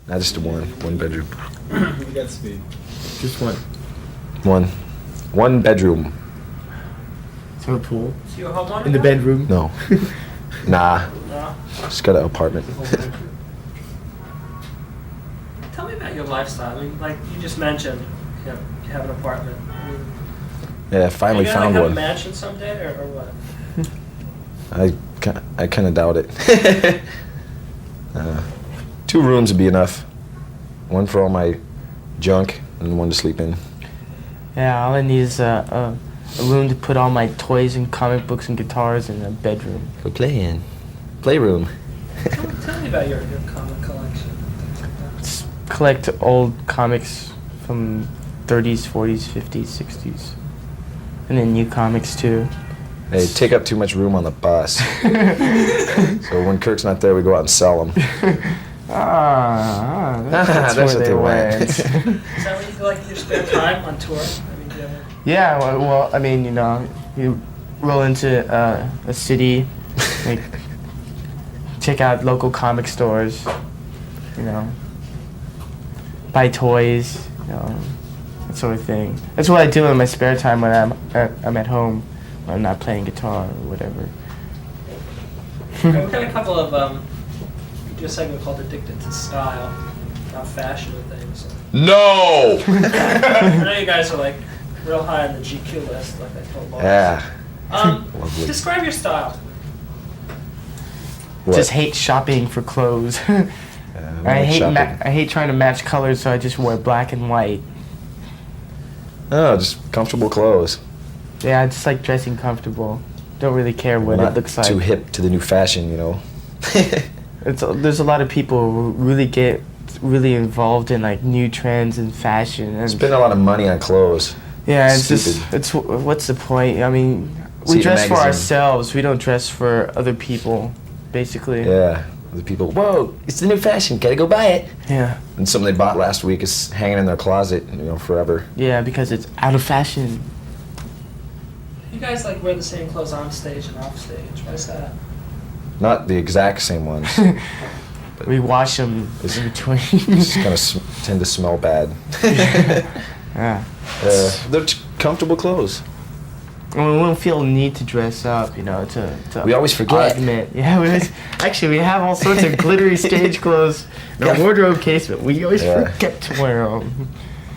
Not just one bedroom. You got speed. Just one. One bedroom. Is there a pool? So you a homeowner? In the bedroom? No. Nah. No. Just got an apartment. Tell me about your lifestyle. I mean, like you just mentioned, you have an apartment. I mean, Yeah, I finally are you found gonna, like, one. have a mansion someday, or what? I kind of doubt it. 2 rooms would be enough. One for all my junk and one to sleep in. Yeah, all I need is a room to put all my toys and comic books and guitars and a bedroom. Go play in. Playroom. Tell me about your comic collection. Things like that. Just collect old comics from 30s, 40s, 50s, 60s. And then new comics too. They take up too much room on the bus. So when Kirk's not there, we go out and sell them. That's where they went. Is that what you do, like in your spare time on tour? I mean, do you ever... Yeah, well, I mean, you roll into a city, like, check out local comic stores, buy toys, that sort of thing. That's what I do in my spare time when I'm at home, when I'm not playing guitar or whatever. We've got a couple of, we do a segment called Addicted to Style, about fashion and things. No! I know you guys are like real high on the GQ list, like I told Lawrence. Yeah. Lovely. Describe your style. What? Just hate shopping for clothes. I hate trying to match colors, so I just wear black and white. Oh, just comfortable clothes. Yeah, I just like dressing comfortable. Don't really care what it looks like. Too hip to the new fashion, There's a lot of people who really get really involved in like new trends and fashion and Spend a lot of money on clothes. yeah, it's Stupid. just what's the point? I mean, See we the dress for magazine. ourselves. We don't dress for other people, basically. Yeah. The people, whoa, it's the new fashion, gotta go buy it. Yeah. And something they bought last week is hanging in their closet, forever. Yeah, because it's out of fashion. You guys like wear the same clothes on stage and off stage. Why is that? Not the exact same ones. We wash them It's- in between. Just kind of tend to smell bad. Yeah. They're comfortable clothes. And we don't feel the need to dress up, to We always forget. augment. Yeah, we have all sorts of glittery stage clothes in our wardrobe case, but we always Yeah. forget to wear them.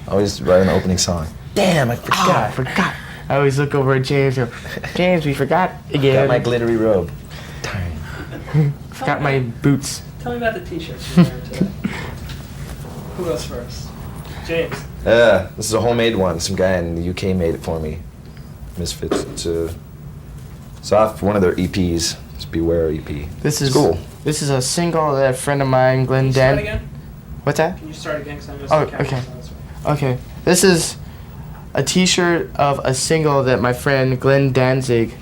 Always write an opening song. Damn, I forgot. I forgot. I always look over at James and go, James, we forgot again. Got my glittery robe. Darn. Forgot my boots. Tell me about the t-shirts you're wearing today. Who goes first? James. This is a homemade one. Some guy in the UK made it for me. Misfits. It's off one of their EPs. It's Beware EP. This is cool. This is a single that a friend of mine, Glenn Can you start Dan. again? What's that? Can you start again? Because I missed Oh, the camera, okay. so that's right. Okay. This is a T-shirt of a single that my friend Glenn Danzig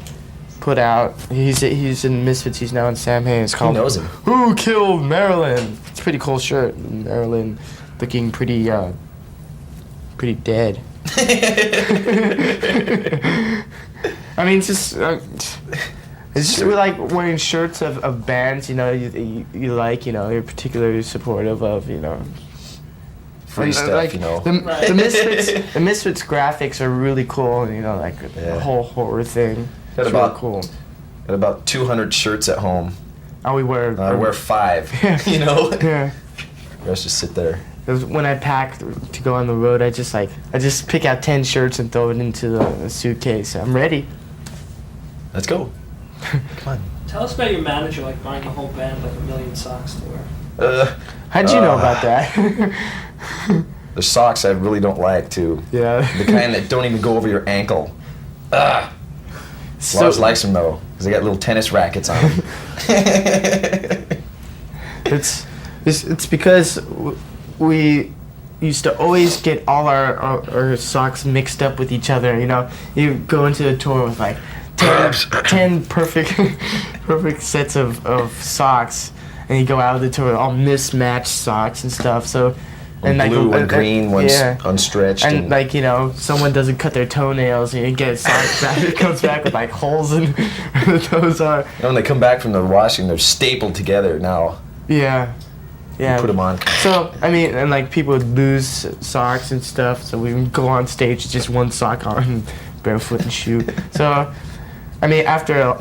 put out. He's in Misfits. He's now in Sam Hain. It's called knows him? Who Killed Marilyn? It's a pretty cool shirt. Marilyn looking pretty dead. I mean, it's just we like wearing shirts of bands, you like, you're particularly supportive of, Free And, stuff, Right. The Misfits graphics are really cool, like the Yeah. whole horror thing. Got It's about- really cool. Got about 200 shirts at home. And we wear. I wear 5. Yeah. The Yeah. rest just sit there. 'Cause when I pack to go on the road, I just pick out 10 shirts and throw it into the suitcase. I'm ready. Let's go. Come on. Tell us about your manager, like buying the whole band like a million socks to wear. How'd you know about that? There's socks I really don't like, too. Yeah. The kind that don't even go over your ankle. Ugh. So- Lars likes them, though, because they got little tennis rackets on them. It's because we used to always get all our socks mixed up with each other. You go into a tour with like 10 perfect sets of socks, and you go out of the tour with all mismatched socks and stuff. So. One blue, one green, one's unstretched. And like, someone doesn't cut their toenails and you get socks back, it comes back with like holes in where the toes are. When they come back from the washing, they're stapled together now. Yeah. Yeah. Put them on. So, I mean, and like people would lose socks and stuff, so we would go on stage with just one sock on, barefoot and shoot. So, I mean, after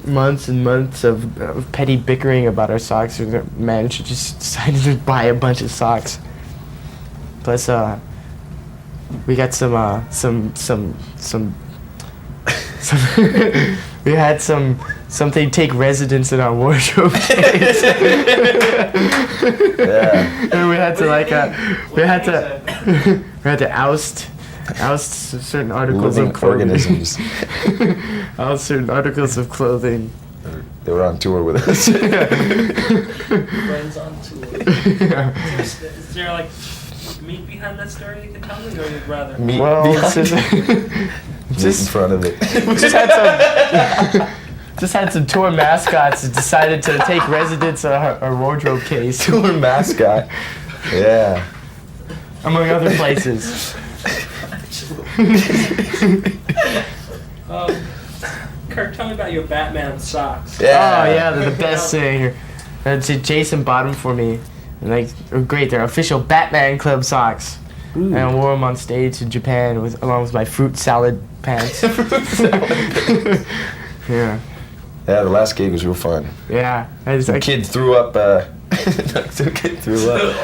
months and months of petty bickering about our socks, we managed to just decide to buy a bunch of socks. Plus, we got some we had something take residence in our wardrobe case. Yeah. And we had to we had to oust certain articles Living of clothing. organisms. Oust certain articles of clothing. They were on tour with us. Friends on tour. Is there like meat behind that story you can tell me, or you'd rather? Meat Well, behind- it's Meat in front of it. just had some tour mascots that decided to take residence in our wardrobe case, Tour mascot. Yeah. among other places. Kirk, tell me about your Batman socks. Yeah. Oh yeah, they're the best thing. Jason bought them for me. And they're great. They're official Batman Club socks. Ooh. And I wore them on stage in Japan along with my fruit salad pants. Yeah. Yeah, the last gig was real fun. Yeah. Some kid threw up. Some kid threw up.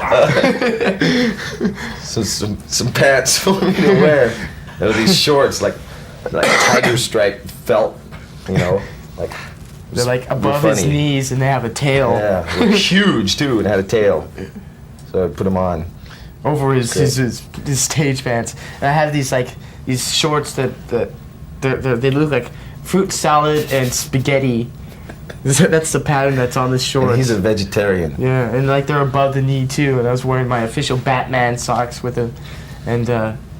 So some pants for me to wear. There were these shorts like tiger stripe felt, like. They're like above funny. his knees and they have a tail. Yeah, they were huge too, and had a tail. So I put them on. Over his stage pants. And I have these shorts that they look like fruit salad and spaghetti. That's the pattern that's on the shorts. And he's a vegetarian. Yeah, and they're above the knee too. And I was wearing my official Batman socks with them, and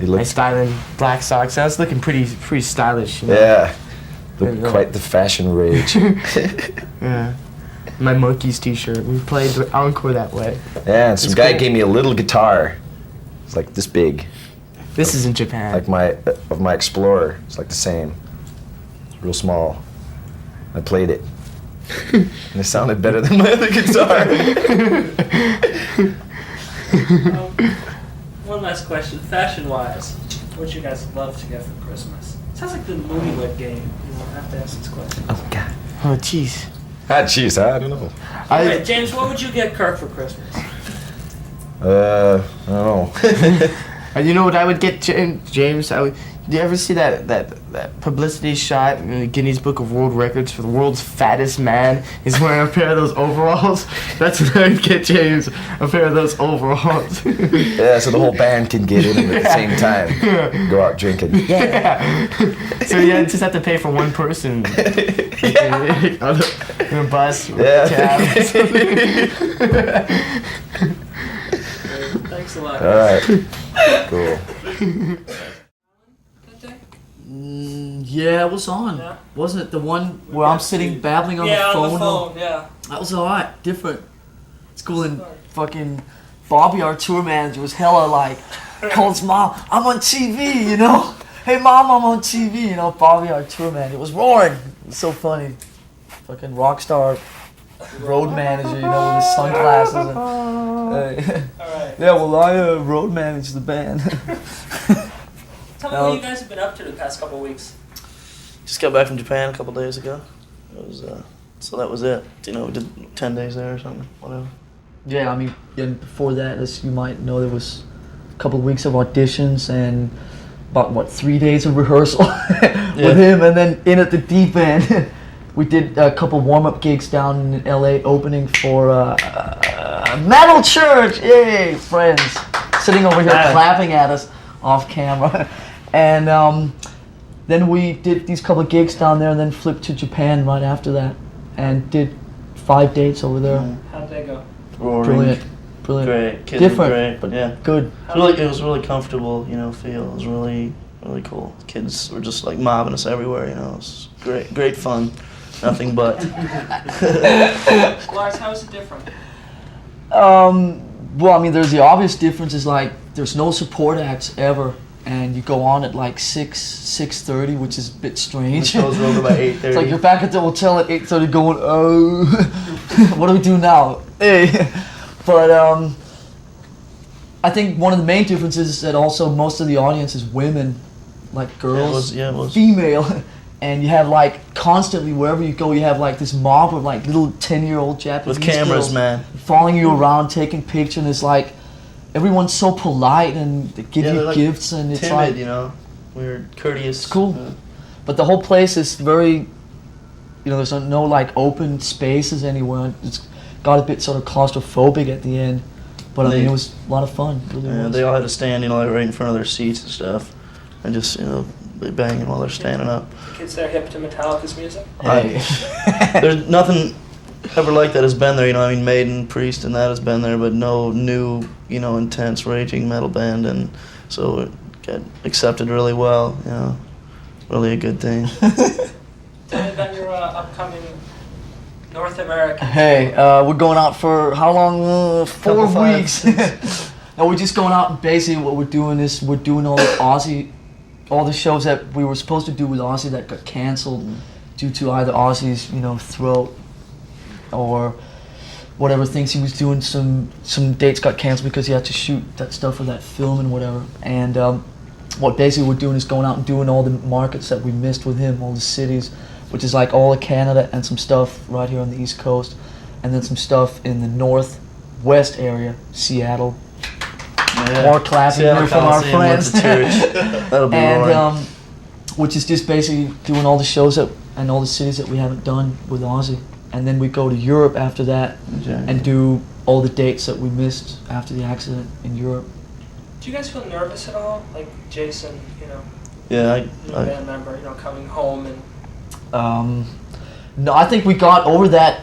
my styling black socks. I was looking pretty stylish. Yeah, looked And, quite the fashion rage. Yeah. My Monkeys t-shirt. We played the encore that way. Yeah, and some It's guy cool. gave me a little guitar. It's like this big, This is in Japan. like my Explorer. It's like the same. It's real small. I played it, and it sounded better than my other guitar. One last question. Fashion-wise, what do you guys love to get for Christmas? Sounds like the Newlywed Game. I have to ask this question. Oh God. Oh, jeez. Jeez, I don't know. Alright, James, what would you get Kirk for Christmas? I don't know. You know what I would get, James? Do you ever see that publicity shot in the Guinness Book of World Records for the world's fattest man? He's wearing a pair of those overalls. That's what I would get James, a pair of those overalls. Yeah, so the whole band can get in at the same time. Go out drinking. Yeah. So you just have to pay for one person. On a bus, or Yeah. a cab. Or something. Thanks a lot. All right. Cool. That day? Yeah, it was on. Yeah. Wasn't it the one where I'm sitting babbling on Yeah, the phone? on the phone, yeah. That was alright, different. It's cool. And fucking Bobby, our tour manager, was hella like, calls mom, I'm on TV, you know? Hey mom, I'm on TV, you know? Bobby, our tour manager, was roaring. It was so funny. Fucking rock star road manager, you know, with his sunglasses. And, Alright. yeah, well, I road manage the band. Tell me what you guys have been up to the past couple of weeks. Just got back from Japan a couple days ago. It was so that was it. You know, we did 10 days there or something, whatever. Yeah, I mean, and before that, as you might know, there was a couple of weeks of auditions and about 3 days of rehearsal with him, and then in at the deep end. We did a couple warm-up gigs down in LA, opening for Metal Church. Yay, friends! Sitting over here clapping at us off camera, and then we did these couple of gigs down there, and then flipped to Japan right after that, and did 5 dates over there. How'd they go? Brilliant. Great. Kids Different, were great, but yeah. good. It was really comfortable, you know, feel. It was really cool. Kids were just like mobbing us everywhere, you know. It was great fun. Nothing but. Lars, how is it different? Well, I mean, there's the obvious differences, like there's no support acts ever, and you go on at like 6:30, which is a bit The strange. shows were over by 8:30. It's like you're back at the hotel at 8:30 going, oh, what do we do now? Hey. But I think one of the main differences is that also most of the audience is women, like girls, Yeah, it was. female, and you have like constantly wherever you go, you have like this mob of like little 10-year-old Japanese With cameras, girls man. following you around, taking pictures, and it's like everyone's so polite and they give Yeah, you they're, like, gifts, and it's Timid, like you know. We're courteous. it's cool. But the whole place is very, you know, there's no like open spaces anywhere. It's got a bit sort of claustrophobic at the end, but I mean it was a lot of fun. It really Yeah, was. they all had to stand, you know, like right in front of their seats and stuff, and just, you know, be banging while they're standing up. The kids there hip to Metallica's music. Hey. There's nothing ever like that has been there, you know. I mean, Maiden, Priest, and that has been there, but no new, you know, intense raging metal band, and so it got accepted really well. You know, really a good thing. Tell me about your upcoming North American. Hey, we're going out for how long? 4 Couple, 5, weeks. 6. No, we're just going out, and basically what we're doing is we're doing all the shows that we were supposed to do with Ozzy that got canceled due to either Ozzy's, you know, throat or whatever things he was doing. Some dates got canceled because he had to shoot that stuff for that film and whatever. And what basically we're doing is going out and doing all the markets that we missed with him, all the cities, which is like all of Canada and some stuff right here on the East Coast, and then some stuff in the Northwest area, Seattle. Yeah. More clapping Seattle here from our Coliseum with friends. the church. That'll be roaring. And which is just basically doing all the shows and all the cities that we haven't done with Ozzy. And then we go to Europe after that and do all the dates that we missed after the accident in Europe. Do you guys feel nervous at all? Like Jason, you know, Yeah, your band member, you know, coming home and. No, I think we got over that.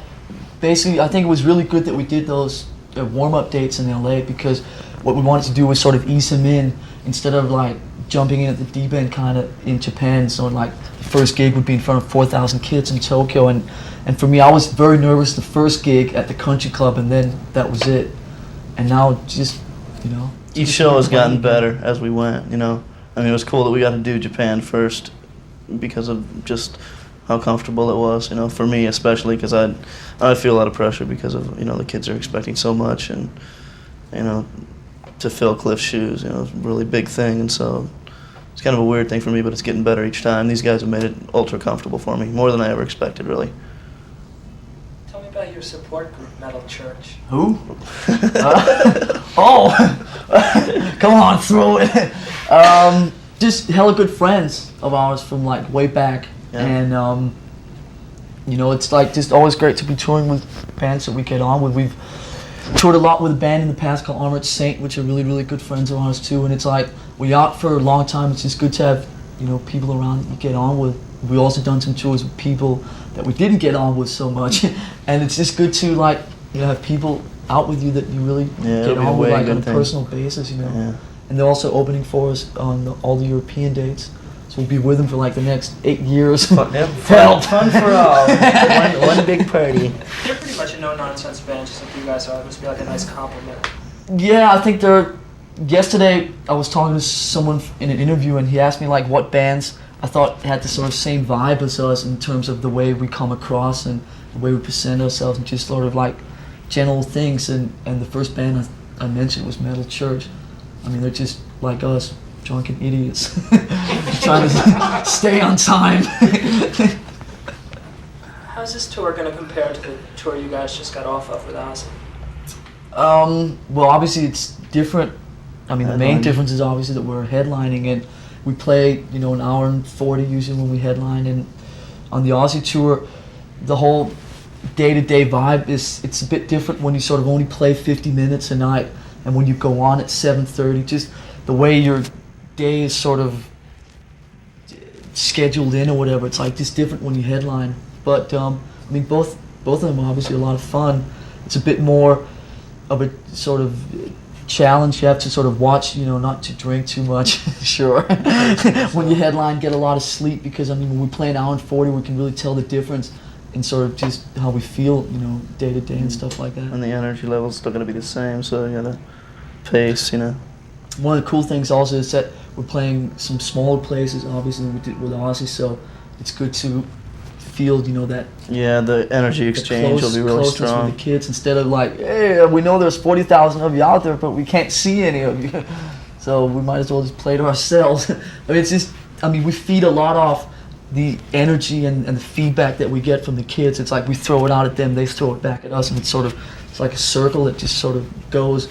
Basically, I think it was really good that we did those warm-up dates in LA, because what we wanted to do was sort of ease him in instead of like jumping in at the deep end kind of in Japan. So like the first gig would be in front of 4,000 kids in Tokyo, and for me, I was very nervous the first gig at the country club, and then that was it. And now just, you know. each show has gotten better as we went, you know. I mean, it was cool that we got to do Japan first because of just how comfortable it was, you know, for me especially, because I feel a lot of pressure because of, you know, the kids are expecting so much, and, you know, to fill Cliff's shoes, you know, it's a really big thing, and so it's kind of a weird thing for me, but it's getting better each time. These guys have made it ultra comfortable for me, more than I ever expected, really. Tell me about your support group, Metal Church. Who? Come on, throw it. Just hella good friends of ours from like way back. Yeah. And you know, it's like just always great to be touring with bands that we get on with. We've toured a lot with a band in the past called Armored Saint, which are really, really good friends of ours too. And it's like we're out for a long time. It's just good to have, you know, people around that you get on with. We also done some tours with people that we didn't get on with so much, and it's just good to like, you know, have people out with you that you really get on with like on a personal basis, you know. Yeah. And they're also opening for us on all the European dates. So we'll be with them for like the next 8 years. Fun for all. one big party. They're pretty much a no-nonsense band, just like you guys are. It must be like a nice compliment. Yeah, I think yesterday I was talking to someone in an interview, and he asked me like what bands I thought had the sort of same vibe as us in terms of the way we come across and the way we present ourselves, and just sort of like general things. And the first band I mentioned was Metal Church. I mean, they're just like us, drunken idiots, trying to stay on time. How's this tour going to compare to the tour you guys just got off of with Ozzy? Well, obviously it's different. I mean, the main Headlining. difference is obviously that we're headlining, and we play, you know, an hour and 40 usually when we headline. And on the Aussie tour, the whole day-to-day vibe it's a bit different when you sort of only play 50 minutes a night, and when you go on at 7:30, just the way your day is sort of scheduled in or whatever. It's like just different when you headline. But I mean, both of them are obviously a lot of fun. It's a bit more of a sort of challenge. You have to sort of watch, you know, not to drink too much. Sure. When you headline, get a lot of sleep, because I mean, when we play an hour and 40, we can really tell the difference in sort of just how we feel, you know, day to day and stuff like that. And the energy level's still going to be the same, so you gotta pace, you know. One of the cool things also is that we're playing some smaller places, obviously, than we did with Ozzy, so it's good to feel, you know, that Yeah, the energy exchange will be really closeness strong. with the kids, instead of like, hey, we know there's 40,000 of you out there, but we can't see any of you, so we might as well just play to ourselves. I mean, it's just, I mean, we feed a lot off the energy and the feedback that we get from the kids. It's like we throw it out at them, they throw it back at us, and it's sort of, it's like a circle that just sort of goes.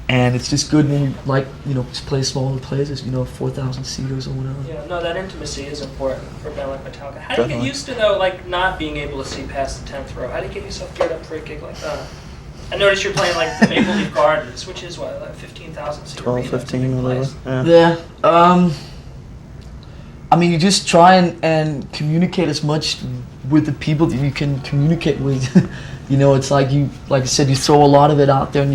And it's just good when we, like, you know, just play smaller places, you know, 4,000 seaters or whatever. Yeah, no, that intimacy is important for a band like Metallica. How do you get Definitely. used to, though, like, not being able to see past the 10th row? How do you get yourself geared up for a gig like that? I noticed you're playing, like, the Maple Leaf Gardens, which is, what, like 15,000 seat 12, arena. It's a 15, big whatever. place. Yeah. Yeah. I mean, you just try and communicate as much with the people that you can communicate with. You know, it's like you, like I said, you throw a lot of it out there,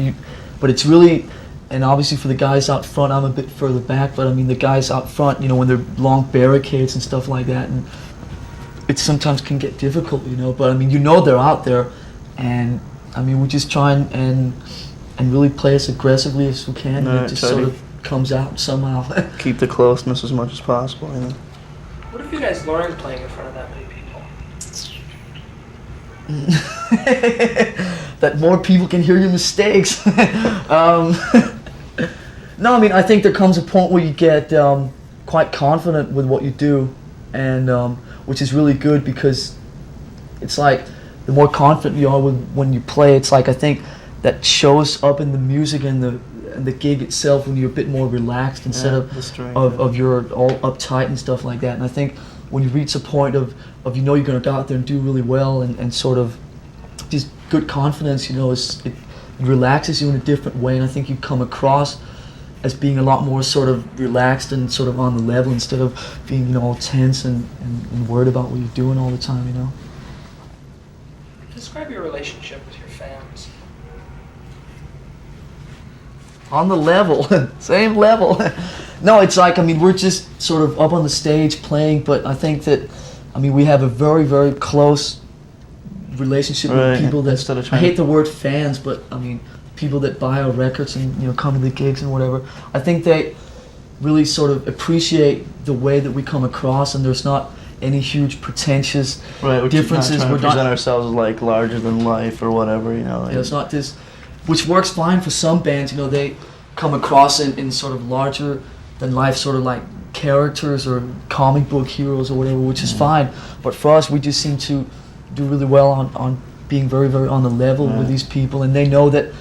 but it's really, and obviously for the guys out front, I'm a bit further back, but I mean the guys out front, you know, when they're long barricades and stuff like that, and it sometimes can get difficult, you know, but I mean, you know they're out there, and I mean, we just try and really play as aggressively as we can, and Right, it just try sort to- of comes out somehow. Keep the closeness as much as possible, you know. What have you guys learned playing in front of that many people? That more people can hear your mistakes. No, I mean, I think there comes a point where you get quite confident with what you do, and which is really good, because it's like the more confident you are when you play, it's like, I think that shows up in the music and the gig itself, when you're a bit more relaxed instead Yeah, the strength, of you're all uptight and stuff like that. And I think when you reach a point of you know you're going to go out there and do really well, and sort of just good confidence, you know, it relaxes you in a different way, and I think you come across as being a lot more sort of relaxed and sort of on the level, instead of being, you know, all tense and worried about what you're doing all the time, you know. Describe your relationship with your fans. On the level, same level. No, it's like, I mean, we're just sort of up on the stage playing, but I think that, I mean, we have a very, very close relationship Right, with people that, instead of I trying hate the word fans, but I mean, people that buy our records and, you know, come to the gigs and whatever. I think they really sort of appreciate the way that we come across, and there's not any huge pretentious Right, we're differences. not trying We're to not- present ourselves as like larger than life or whatever, you know. Yeah, it's not this, which works fine for some bands. You know, they come across in sort of larger than life, sort of like characters or comic book heroes or whatever, which is fine. But for us, we just seem to do really well on being very, very on the level with these people, and they know that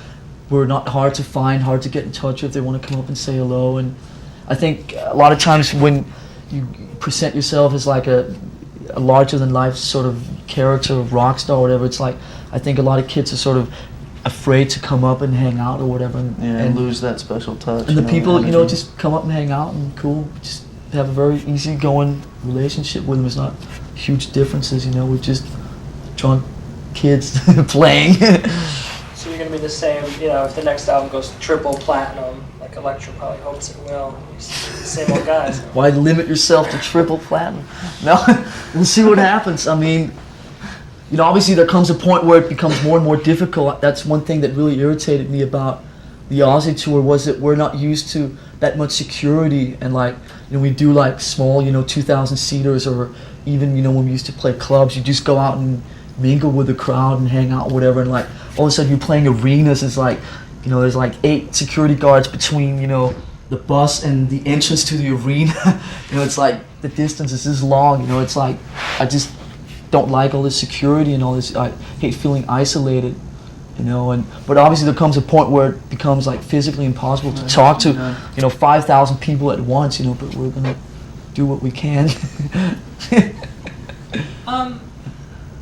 we're not hard to find, hard to get in touch with. They want to come up and say hello, and I think a lot of times when you present yourself as like a larger than life sort of character, rock star, or whatever, it's like, I think a lot of kids are sort of afraid to come up and hang out or whatever, and lose that special touch. and the people, you know, energy. just come up and hang out and cool, just have a very easygoing relationship with them. It's not huge differences, you know. We're just drunk kids playing. So you're going to be the same, you know, if the next album goes triple platinum, like Elektra probably hopes it will, the same old guys. Why limit yourself to triple platinum? No, we'll see what happens. I mean, you know, obviously there comes a point where it becomes more and more difficult. That's one thing that really irritated me about the Aussie tour, was that we're not used to that much security, and like, you know, we do like small, you know, 2,000 seaters, or even, you know, when we used to play clubs, you just go out and mingle with the crowd and hang out or whatever, and like all of a sudden you're playing arenas. It's like, you know, there's like 8 security guards between, you know, the bus and the entrance to the arena. You know, it's like the distance is this long. You know, it's like, I just don't like all this security and all this. I hate feeling isolated, you know. And but obviously there comes a point where it becomes like physically impossible to talk to, you know, 5,000 people at once, you know. But we're gonna do what we can.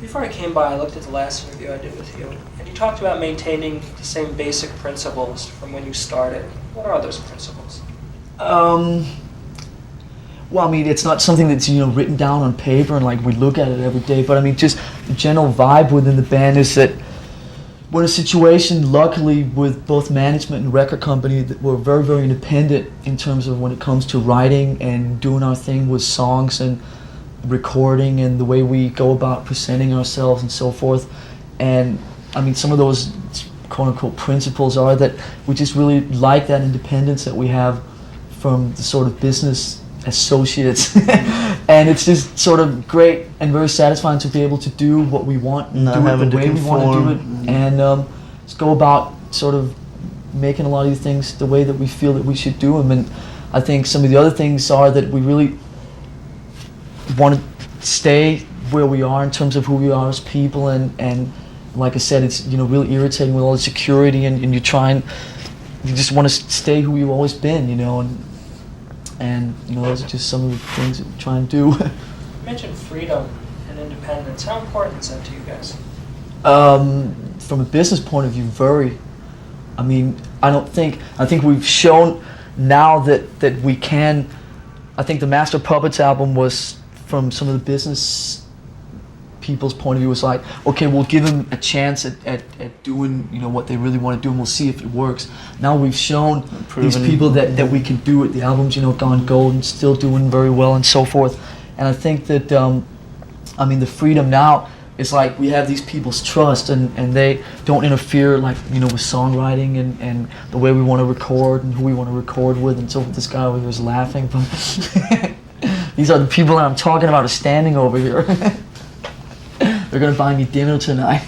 Before I came by, I looked at the last interview I did with you, and you talked about maintaining the same basic principles from when you started. What are those principles? Well, I mean, it's not something that's, you know, written down on paper and like we look at it every day, but I mean, just the general vibe within the band is that we're in a situation, luckily, with both management and record company, that we're very, very independent in terms of when it comes to writing and doing our thing with songs and recording and the way we go about presenting ourselves and so forth. And I mean, some of those quote-unquote principles are that we just really like that independence that we have from the sort of business associates, and it's just sort of great and very satisfying to be able to do what we want, and Not do it having the to way we want to do it, conform. and just go about sort of making a lot of these things the way that we feel that we should do them. And I think some of the other things are that we really want to stay where we are in terms of who we are as people, and like I said, it's really irritating with all the security, and you just want to stay who you've always been, and those are just some of the things that we try and do. You mentioned freedom and independence. How important is that to you guys? From a business point of view, very. I mean, I think we've shown now that we can. I think the Master Puppets album was, from some of the business people's point of view, was like, okay, we'll give them a chance at doing what they really want to do, and we'll see if it works. Now we've shown these people that we can do it. The album's gone gold and still doing very well and so forth. And I think that the freedom now is like we have these people's trust, and they don't interfere with songwriting and the way we want to record and who we want to record with. And so this guy over here is laughing, but these are the people that I'm talking about are standing over here. They're gonna buy me dinner tonight.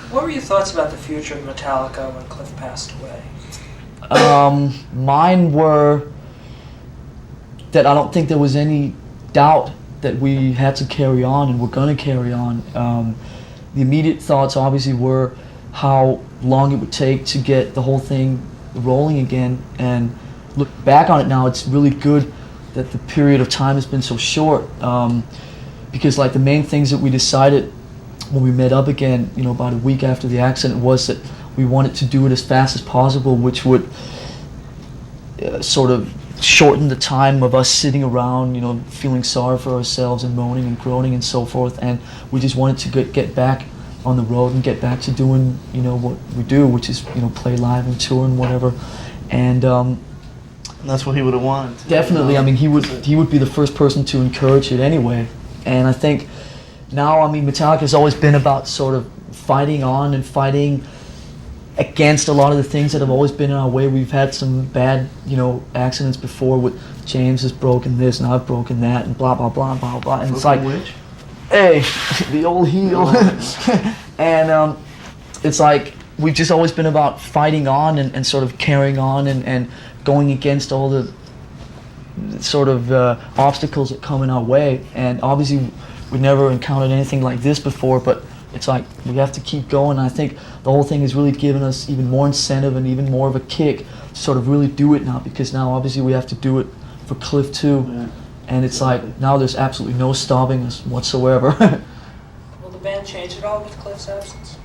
What were your thoughts about the future of Metallica when Cliff passed away? Mine were that I don't think there was any doubt that we had to carry on and we're gonna carry on. The immediate thoughts obviously were how long it would take to get the whole thing rolling again, and look back on it now, it's really good that the period of time has been so short, because like the main things that we decided when we met up again, about a week after the accident, was that we wanted to do it as fast as possible, which would sort of shorten the time of us sitting around, feeling sorry for ourselves and moaning and groaning and so forth. And we just wanted to get back on the road and get back to doing, what we do, which is, play live and tour and whatever. And that's what he would have wanted. Definitely. I mean, he would be the first person to encourage it anyway. And I think now, Metallica has always been about sort of fighting on and fighting against a lot of the things that have always been in our way. We've had some bad, accidents before with James has broken this and I've broken that and blah, blah, blah, blah, blah. And it's like, hey, the old heel. And it's like, we've just always been about fighting on and sort of carrying on and going against all the sort of obstacles that come in our way. And obviously we've never encountered anything like this before, but it's like we have to keep going. I think the whole thing has really given us even more incentive and even more of a kick to sort of really do it now, because now obviously we have to do it for Cliff too. Yeah. And it's like now there's absolutely no stopping us whatsoever. Will the band change at all with Cliff's absence?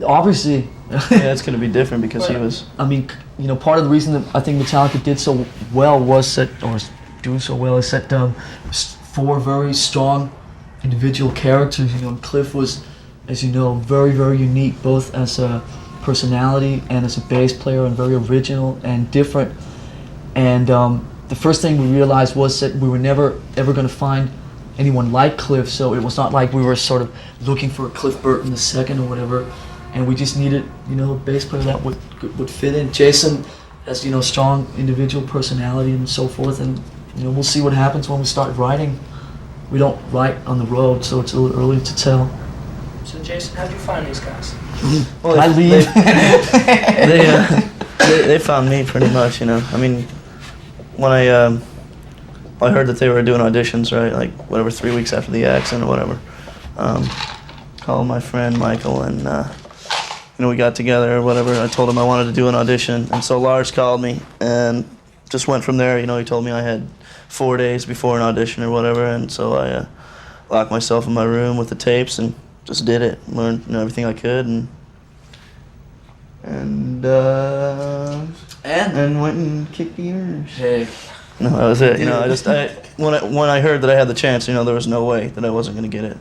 Obviously. Yeah, it's going to be different because he was... part of the reason that I think Metallica did so well was that, or is doing so well, is that four very strong individual characters. Cliff was, as you know, very, very unique, both as a personality and as a bass player, and very original and different. And the first thing we realized was that we were never, ever going to find anyone like Cliff, so it was not like we were sort of looking for a Cliff Burton II or whatever. And we just needed, a bass player that would fit in. Jason has, strong individual personality and so forth, and we'll see what happens when we start writing. We don't write on the road, so it's a little early to tell. So Jason, how'd you find these guys? Well, I leave. They found me pretty much, when I heard that they were doing auditions, right, like whatever, 3 weeks after the accident or whatever, called my friend Michael, and we got together or whatever. I told him I wanted to do an audition, and so Lars called me and just went from there. He told me I had 4 days before an audition or whatever, and so I locked myself in my room with the tapes and just did it, learned everything I could, and went and kicked the ears. Hey. No, that was it. When I heard that I had the chance, there was no way that I wasn't going to get it.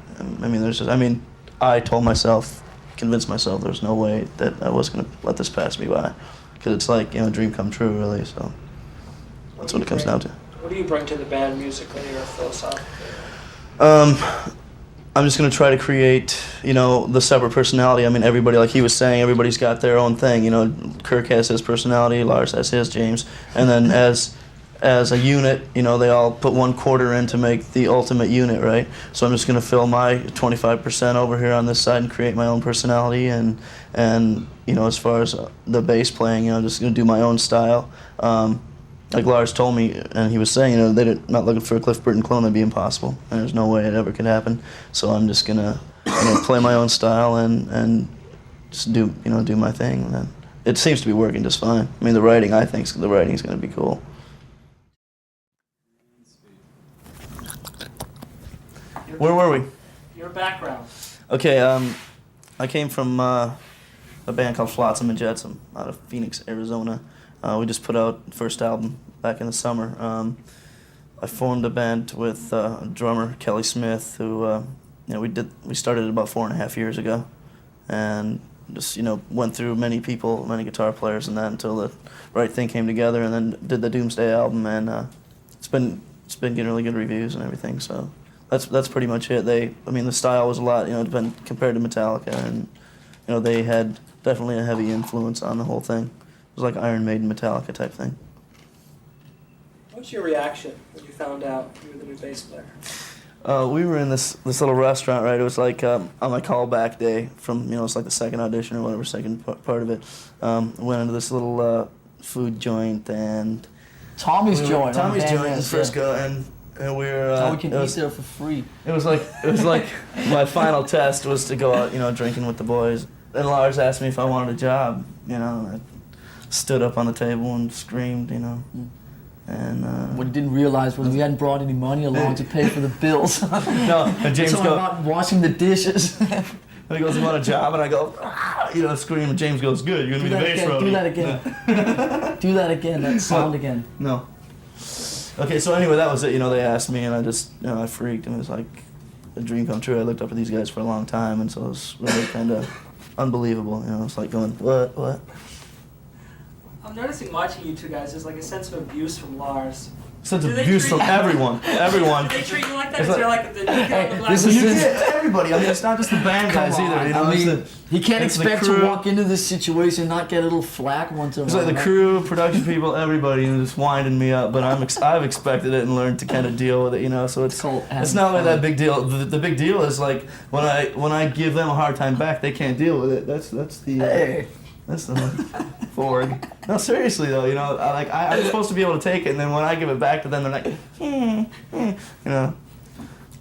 I told myself, convinced myself, there's no way that I was going to let this pass me by, because it's like a dream come true, really. So that's what it comes down to. What do you bring to the band musically or philosophically? I'm just gonna try to create, you know, the separate personality. I mean, everybody, like he was saying, everybody's got their own thing. You know, Kirk has his personality, Lars has his, James, and then as a unit, you know, they all put 1/4 in to make the ultimate unit, right? So I'm just gonna fill my 25% over here on this side and create my own personality, and you know, as far as the bass playing, you know, I'm just gonna do my own style. Like Lars told me, and he was saying, you know, they're not looking for a Cliff Burton clone. That'd be impossible, and there's no way it ever could happen. So I'm just gonna, you know, play my own style and just do my thing. And it seems to be working just fine. I mean, I think the writing's gonna be cool. Where were we? Your background. Okay, I came from a band called Flotsam and Jetsam out of Phoenix, Arizona. We just put out the first album back in the summer. I formed a band with drummer Kelly Smith, who you know, we started about 4.5 years ago, and just, you know, went through many people, many guitar players, and that until the right thing came together, and then did the Doomsday album, and it's been getting really good reviews and everything. So that's pretty much it. I mean, the style was a lot, you know, compared to Metallica, and you know, they had definitely a heavy influence on the whole thing. It was like Iron Maiden, Metallica type thing. What's your reaction when you found out you were the new bass player? We were in this little restaurant, right? It was like on my callback day from, you know, it's like the second audition or whatever, second part of it. Went into this little food joint, and Tommy's joint. Tommy's joint in Frisco, and we were. So we can eat there for free. It was like my final test was to go out, you know, drinking with the boys. And Lars asked me if I wanted a job, you know. I stood up on the table and screamed, you know. And what he didn't realize was we hadn't brought any money along to pay for the bills. No, and James so I'm out washing the dishes. And he goes, "You want a job?" And I go, "Ah," you know, scream. And James goes, "Good, you're gonna be the bass roadie." Do that again. Do that again. That sound again. No. Okay, so anyway, that was it. You know, they asked me, and I just, you know, I freaked, and it was like a dream come true. I looked up at these guys for a long time, and so it was really kind of unbelievable. You know, it's like going, what? I'm noticing watching you two guys, there's like a sense of abuse from Lars. Sense of abuse from everyone. Everyone. Do they treat you like that? It's Is there like the new guy on the black this is sheep? everybody. I mean, it's not just the band guys either. You know, I mean, he can't it's the expect crew. to walk into this situation and not get a little flack once in a It's while. like the crew, production people, everybody, and just winding me up. But I've expected it and learned to kind of deal with it, you know. So it's not really that big deal. The big deal is like when I give them a hard time back, they can't deal with it. That's the that's the Ford. No, seriously though, you know, I'm supposed to be able to take it, and then when I give it back to them, they're like, you know.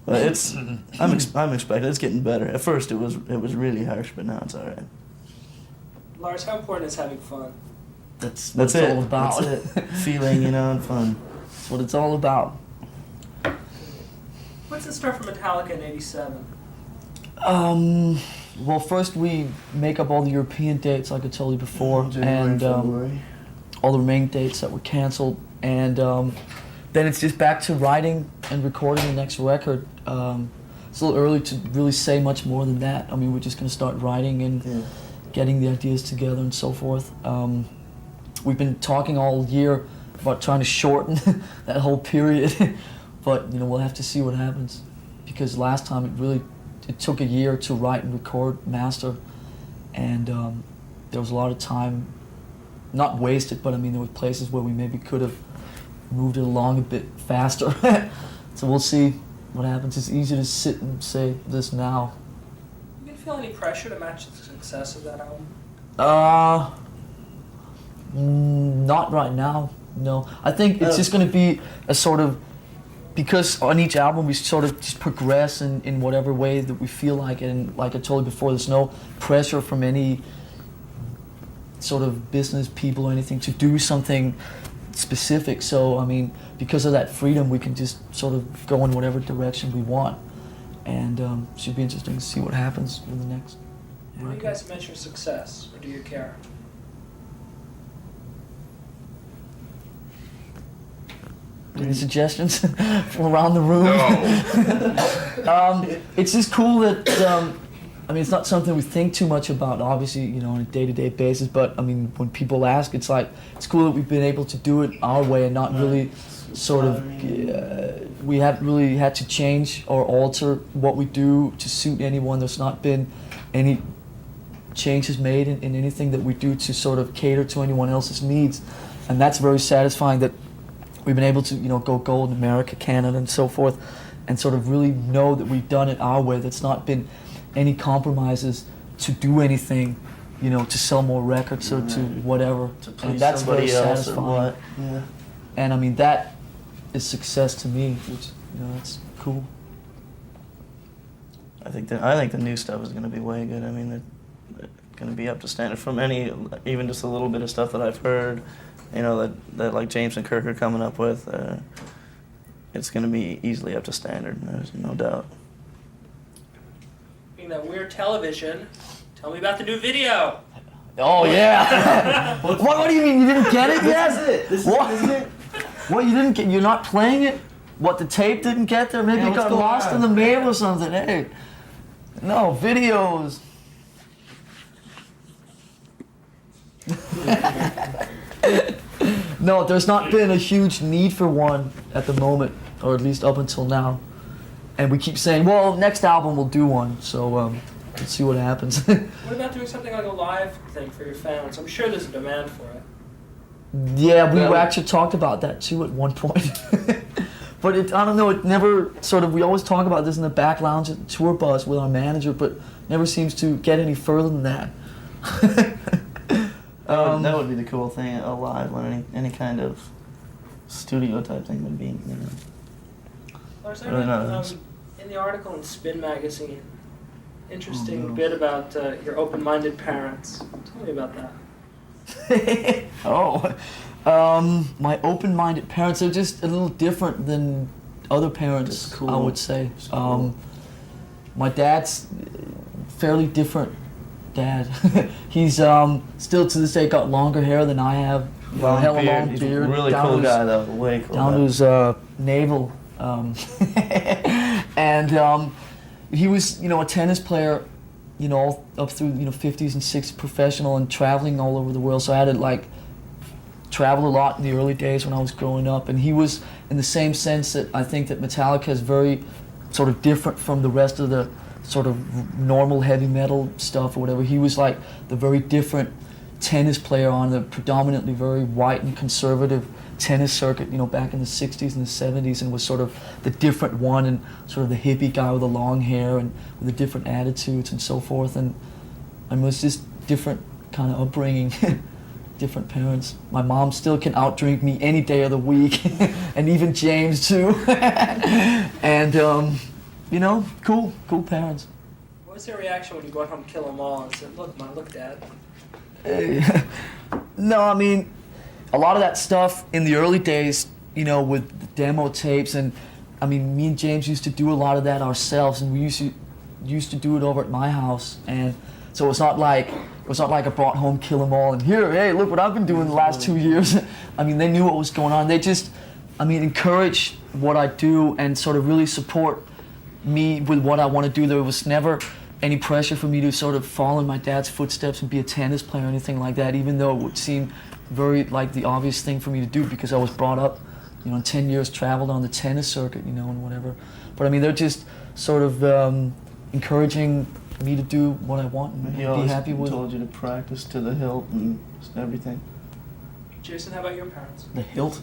But I'm expecting it's getting better. At first it was really harsh, but now it's all right. Lars, how important is having fun? That's it. all about. That's it. Feeling, you know, and fun. That's what it's all about. What's in store for Metallica in '87? Well, first we make up all the European dates, like I told you before, and all the remaining dates that were canceled, and then it's just back to writing and recording the next record. It's a little early to really say much more than that. I mean, we're just going to start writing and getting the ideas together and so forth. We've been talking all year about trying to shorten that whole period, but you know, we'll have to see what happens, because last time it took a year to write and record, master, and there was a lot of time, not wasted, but I mean there were places where we maybe could have moved it along a bit faster. So we'll see what happens. It's easy to sit and say this now. You feel any pressure to match the success of that album? Not right now, no. I think it's just going to be a sort of, because on each album we sort of just progress in whatever way that we feel like, and like I told you before, there's no pressure from any sort of business people or anything to do something specific. So I mean, because of that freedom, we can just sort of go in whatever direction we want, and it should be interesting to see what happens in the next How do you guys measure success, or do you care? Any suggestions from around the room? No. It's just cool that I mean, it's not something we think too much about, obviously, you know, on a day-to-day basis. But I mean, when people ask, it's like it's cool that we've been able to do it our way and not really sort of. We haven't really had to change or alter what we do to suit anyone. There's not been any changes made in anything that we do to sort of cater to anyone else's needs, and that's very satisfying that we've been able to, you know, go gold in America, Canada, and so forth, and sort of really know that we've done it our way. That's not been any compromises to do anything, you know, to sell more records or to whatever. To please And that's somebody very else or satisfying. what? Yeah. And I mean, that is success to me, which, you know, that's cool. I think the new stuff is going to be way good. I mean, they're going to be up to standard from even just a little bit of stuff that I've heard, you know, that like James and Kirk are coming up with. It's going to be easily up to standard. There's no doubt. Being that weird television, tell me about the new video. Oh yeah. What do you mean you didn't get it yet? This is it. What? This is it. What, you didn't get? You're not playing it? What, the tape didn't get there? Maybe Yeah, it what's got going lost on? in the mail or something. Hey, no videos. No, there's not been a huge need for one at the moment, or at least up until now. And we keep saying, well, next album we'll do one. So let's see what happens. What about doing something like a live thing for your fans? I'm sure there's a demand for it. Yeah, we Yeah. actually talked about that too at one point. But I don't know, it never sort of, we always talk about this in the back lounge at the tour bus with our manager, but never seems to get any further than that. That would be the cool thing, a live one, any kind of studio type thing would be, you know. Lars, I Really read not. in the article in Spin Magazine, interesting Oh, no. bit about your open-minded parents. Tell me about that. My open-minded parents are just a little different than other parents, Just cool. I would say. Just cool. My dad's fairly different dad. He's still to this day got longer hair than I have. Long hella beard. long He's beard. a really down cool to his- guy though, way cool down guy. to his navel. And he was, you know, a tennis player, you know, all up through, you know, 50s and 60s, professional and traveling all over the world. So I had to like travel a lot in the early days when I was growing up. And he was in the same sense that I think that Metallica is very sort of different from the rest of the sort of normal heavy metal stuff or whatever. He was like the very different tennis player on the predominantly very white and conservative tennis circuit, you know, back in the 60s and the 70s, and was sort of the different one and sort of the hippie guy with the long hair and with the different attitudes and so forth. And it was just different kind of upbringing, different parents. My mom still can outdrink me any day of the week, and even James too. And you know, cool parents. What was their reaction when you brought home Kill 'Em All and said, look, Dad? No, I mean, a lot of that stuff in the early days, you know, with the demo tapes, and I mean, me and James used to do a lot of that ourselves, and we used to do it over at my house, and so it's not like I brought home Kill 'Em All and here, hey, look what I've been doing the last 2 years. I mean, they knew what was going on. They just, I mean, encourage what I do and sort of really support me with what I want to do. There was never any pressure for me to sort of follow in my dad's footsteps and be a tennis player or anything like that, even though it would seem very like the obvious thing for me to do because I was brought up, you know, in 10 years traveled on the tennis circuit, you know, and whatever. But I mean, they're just sort of encouraging me to do what I want and He be always happy with told you to practice to the hilt and just everything. Jason, how about your parents? the hilt.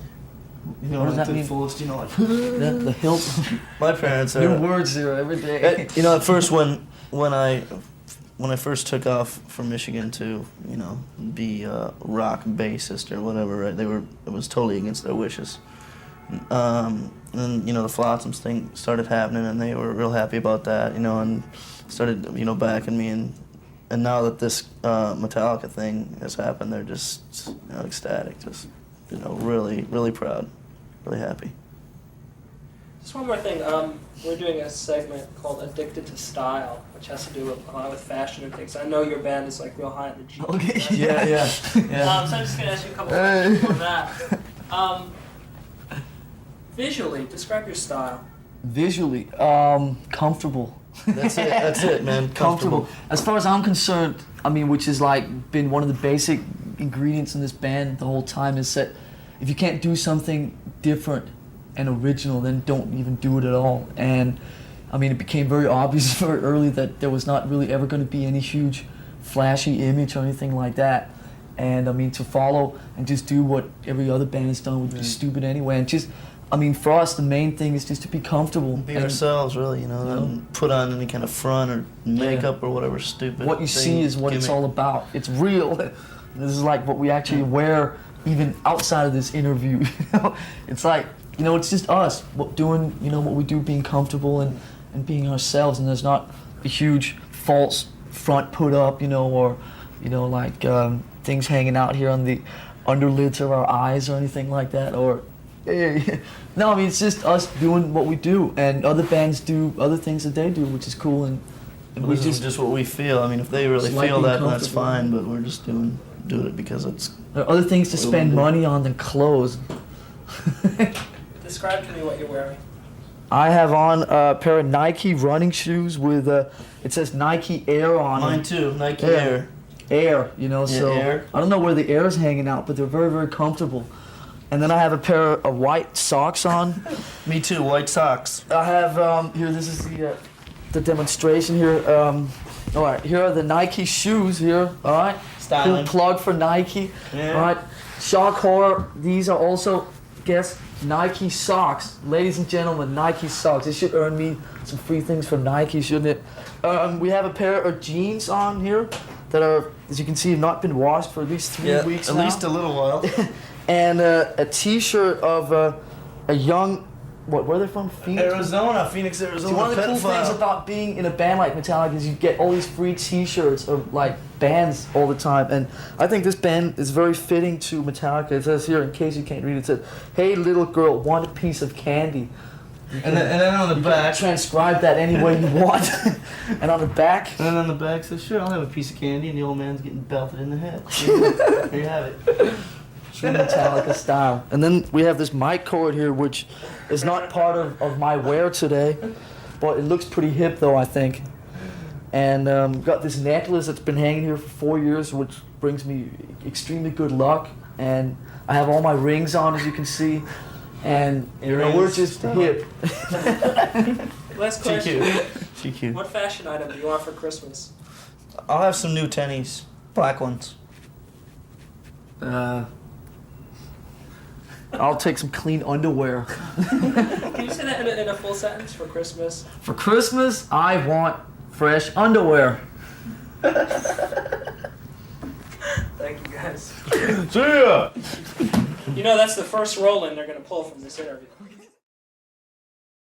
You know, What does like that the mean? fullest, you know, like. The hilt. My parents are. New words there every day. You know, at first when I first took off from Michigan to, you know, be a rock bassist or whatever, right? It was totally against their wishes. And you know, the Flotsam's thing started happening, and they were real happy about that, you know, and started, you know, backing me. And now that this Metallica thing has happened, they're just, you know, ecstatic, just, you know, really proud, really happy. Just one more thing. We're doing a segment called Addicted to Style, which has to do with, a lot with fashion and things. I know your band is like real high in the G. Okay. right? Yeah. So I'm just going to ask you a couple questions on that. Visually, describe your style. Visually, comfortable. That's it. That's it, man. Comfortable. As far as I'm concerned, I mean, which is like been one of the basic ingredients in this band the whole time, is that if you can't do something different and original, then don't even do it at all. And I mean, it became very obvious very early that there was not really ever going to be any huge flashy image or anything like that. And I mean, to follow and just do what every other band has done would be stupid anyway. And just, I mean, for us, the main thing is just to be comfortable. Be ourselves, really, you know, not put on any kind of front or makeup or whatever stupid What you see is what it's all about. It's real. This is like what we actually wear even outside of this interview. You know? It's like, you know, it's just us doing, you know, what we do, being comfortable and being ourselves. And there's not a huge false front put up, you know, or, you know, like things hanging out here on the underlids of our eyes or anything like that. Or no, I mean, it's just us doing what we do, and other bands do other things that they do, which is cool. And we this is just what we feel. I mean, if they really like feel that, then that's comfortable. fine. But we're just doing it because it's. there are other things to spend money on than clothes. Describe to me what you're wearing. I have on a pair of Nike running shoes with it says Nike Air on Mine them. too. Nike Yeah. Air. Air, you know, Yeah, so Air. I don't know where the air is hanging out, but they're very, very comfortable. And then I have a pair of white socks on. Me too. White socks. I have here. This is the demonstration here. All right, here are the Nike shoes here. All right, Styling. cool plug for Nike. Yeah. All right, shock horror. These are also, guess, Nike socks, ladies and gentlemen. Nike socks. This should earn me some free things from Nike, shouldn't it? We have a pair of jeans on here that are, as you can see, have not been washed for at least 3 weeks at now. least a little while. And a T-shirt of a young, where are they from? Phoenix? Arizona, Phoenix, Arizona. See, one of the cool things about being in a band like Metallica is you get all these free T-shirts of like bands all the time, and I think this band is very fitting to Metallica. It says here, in case you can't read it, it says, "Hey little girl, want a piece of candy?" And then on the back. Transcribe that any way you want. And on the back, And then on the back says, "Sure, I'll have a piece of candy," and the old man's getting belted in the head. There you have it. true Metallica style. And then we have this mic cord here, which is not part of my wear today, but it looks pretty hip though, I think. And got this necklace that's been hanging here for 4 years, which brings me extremely good luck. And I have all my rings on, as you can see. And you know, we're just hip. Last question. GQ. What fashion item do you want for Christmas? I'll have some new tennies. Black ones. I'll take some clean underwear. Can you say that in a full sentence for Christmas? For Christmas, I want fresh underwear. Thank you guys. See ya! You know that's the first roll-in they're going to pull from this interview.